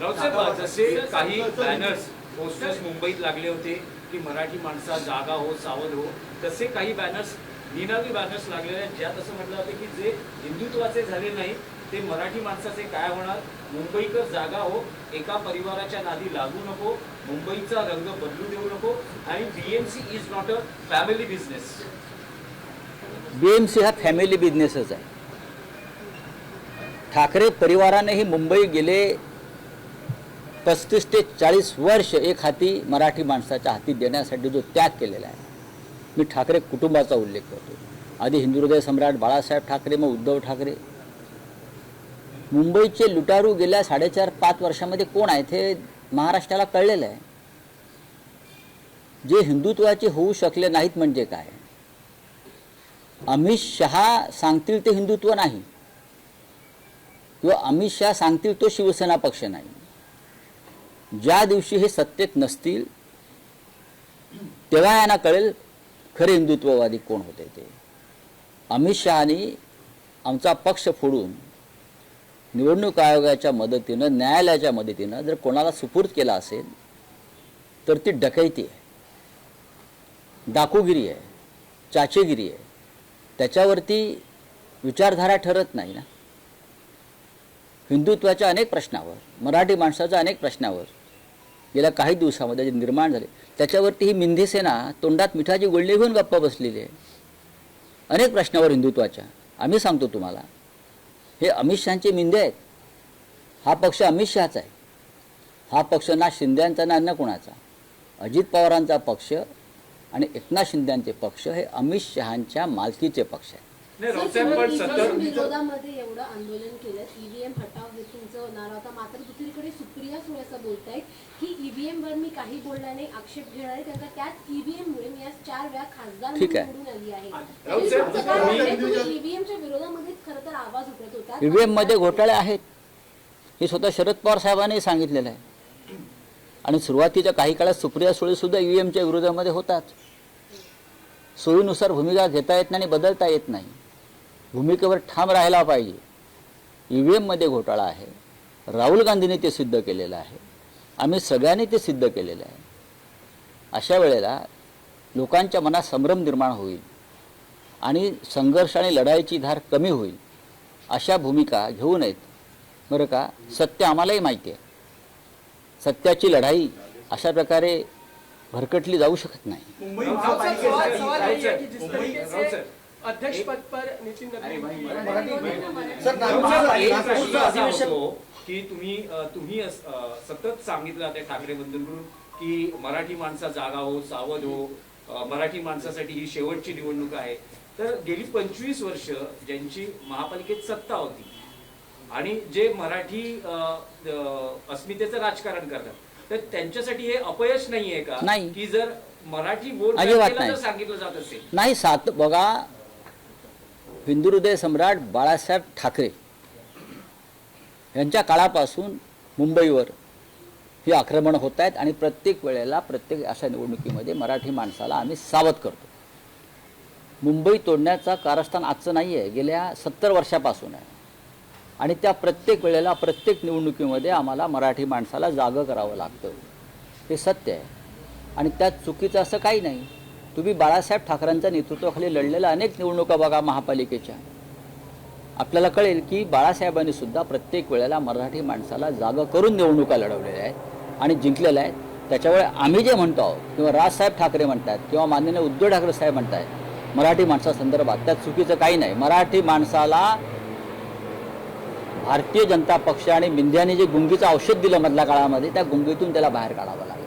रावसाहेब, जसे काही banners posters मुंबईत लागले होते की मराठी माणसा जागा हो सावध हो, तसे काही बॅनर्स निनावी बॅनर्स लागलेले आहेत ज्यात असं म्हटलं होतं की जे हिंदुत्वाचे झाले नाही ते मराठी माणसाचे काय होणार, मुंबईकर जागा हो, एका परिवाराच्या नादी लागू नको, मुंबईचा रंग बदलू देऊ नको, आणि BMC is not a family business. BMC हा फॅमिली बिझनेसच आहे. ठाकरे परिवाराने ही मुंबई गेले 35 ते 40 वर्ष एक हाती मराठी माणसाच्या हाती देण्यासाठी जो त्याग केलेला आहे. मी ठाकरे कुटुंबाचा उल्लेख करतो. आधी हिंदुहृदय सम्राट बाळासाहेब ठाकरे, मग उद्धव ठाकरे. मुंबईचे लुटारू गेल्या 4.5-5 वर्षामध्ये कोण आहेत हे महाराष्ट्राला कळलेलं आहे. जे हिंदुत्वाचे होऊ शकले नाहीत म्हणजे काय, अमित शहा सांगतील ते हिंदुत्व नाही, किंवा अमित शहा सांगतील तो शिवसेना पक्ष नाही. ज्या दिवशी हे सत्तेत नसतील तेव्हा यांना कळेल खरे हिंदुत्ववादी कोण होते ते. अमित शहानी आमचा पक्ष फोडून निवडणूक आयोगाच्या मदतीनं, न्यायालयाच्या मदतीनं जर कोणाला सुपूर्द केला असेल तर ती डकैती आहे, डाकूगिरी आहे, चाचेगिरी आहे. त्याच्यावरती विचारधारा ठरत नाही ना. हिंदुत्वाच्या अनेक प्रश्नावर, मराठी माणसाच्या अनेक प्रश्नावर गेल्या काही दिवसामध्ये जे निर्माण झाले त्याच्यावरती ही मिंधे सेना तोंडात मिठाची गोळणी घेऊन गप्पा बसलेली आहे. अनेक प्रश्नावर हिंदुत्वाच्या. आम्ही सांगतो तुम्हाला, हे अमित शहाचे मिंधे आहेत. हा पक्ष अमित शहाचा आहे. हा पक्ष ना शिंद्यांचा ना अन्य कोणाचा. अजित पवारांचा पक्ष आणि एकनाथ शिंदेचे पक्ष हे अमित शहांच्या मालकीचे पक्ष आहे. विरोधामध्ये एवढं आंदोलन केलं, ईव्हीएम हटाव हे तुमचं नारा होता. मात्र दुसरीकडे सुप्रिया सुळे असं बोलतायत की ईव्हीएम वर मी काही बोलल्याने आक्षेप घेणार आहे, कारण त्यात ईव्हीएम मुळे मी आज 4 वेळा खासदार निवडून आली आहे. ईव्हीएमच्या विरोधामध्ये खरं तर आवाज उठत होता. ईव्हीएम मध्ये घोटाळे आहेत हे स्वतः शरद पवार साहेबांनी सांगितलेलं आहे. आणि सुरुवातीच्या काही काळात सुप्रिया सुळे सुद्धा ईव्हीएमच्या विरोधामध्ये होतात. सोयीनुसार भूमिका घेता येत नाही आणि बदलता येत नाही. भूमिकेवर ठाम राहायला पाहिजे. ईव्हीएममध्ये घोटाळा आहे, राहुल गांधींनी ते सिद्ध केलेलं आहे, आम्ही सगळ्यांनी ते सिद्ध केलेलं आहे. अशा वेळेला लोकांच्या मनात संभ्रम निर्माण होईल आणि संघर्ष आणि लढाईची धार कमी होईल. अशा भूमिका घेऊ नयेत बरं का. सत्य आम्हालाही माहिती आहे. सत्याची लढाई अशा प्रकारे भरकटली जाऊ शकत नाही. अध्यक्ष पद पर नितिन की तुम्ही सतत सांगितलं त्या ठाकरे बंधूंकडून की मराठी माणसा जागा हो, सावध हो, मराठी माणसासाठी ही शेवटची निवडणूक आहे. तर गेली 25 वर्ष ज्यांची महापालिकेत सत्ता होती आणि जे मराठी अस्मितेचं राजकारण करतात, तर त्यांच्यासाठी हे अपयश नाहीये का? नाही. की जर मराठी वोट जर सांगितलं जात असेल नाही. बघा, हिंदुहृदय सम्राट बाळासाहेब ठाकरे यांच्या काळापासून मुंबईवर ही आक्रमण होत आहेत आणि प्रत्येक वेळेला प्रत्येक अशा निवडणुकीमध्ये मराठी माणसाला आम्ही सावध करतो. मुंबई तोडण्याचा कारस्थान आजचं नाही आहे, गेल्या 70 वर्षापासून आहे. आणि त्या प्रत्येक वेळेला प्रत्येक निवडणुकीमध्ये आम्हाला मराठी माणसाला जागं करावं लागतं. हे सत्य आहे आणि त्यात चुकीचं असं काही नाही. तुम्ही बाळासाहेब ठाकरेंच्या नेतृत्वाखाली लढलेल्या अनेक निवडणुका बघा महापालिकेच्या, आपल्याला कळेल की बाळासाहेबांनी सुद्धा प्रत्येक वेळेला मराठी माणसाला जागं करून निवडणुका लढवलेल्या आहेत आणि जिंकलेल्या आहेत. त्याच्यामुळे आम्ही जे म्हणतो आहोत किंवा राजसाहेब ठाकरे म्हणतात किंवा माननीय उद्धव ठाकरे साहेब म्हणतात मराठी माणसासंदर्भात, त्यात चुकीचं काही नाही. मराठी माणसाला भारतीय जनता पक्ष आणि मिंध्याने जे गुंगीचं औषध दिलं मधल्या काळामध्ये, त्या गुंगीतून त्याला बाहेर काढावं लागलं.